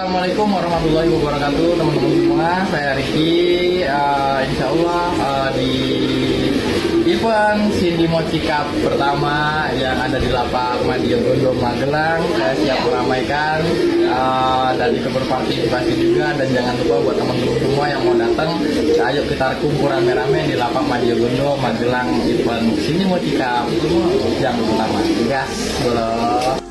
Assalamualaikum warahmatullahi wabarakatuh, teman-teman semua. Saya Riki. Insya Allah di event Cindy Mochi Cup pertama yang ada di lapak Madiun Magelang, saya siap meramaikan dan ikut berpartisipasi juga. Dan jangan lupa buat teman-teman semua yang mau datang, ayo kita kumpul rame-rame di lapak Madiun Magelang event Cindy Mochi Cup yang pertama. Gas, boleh.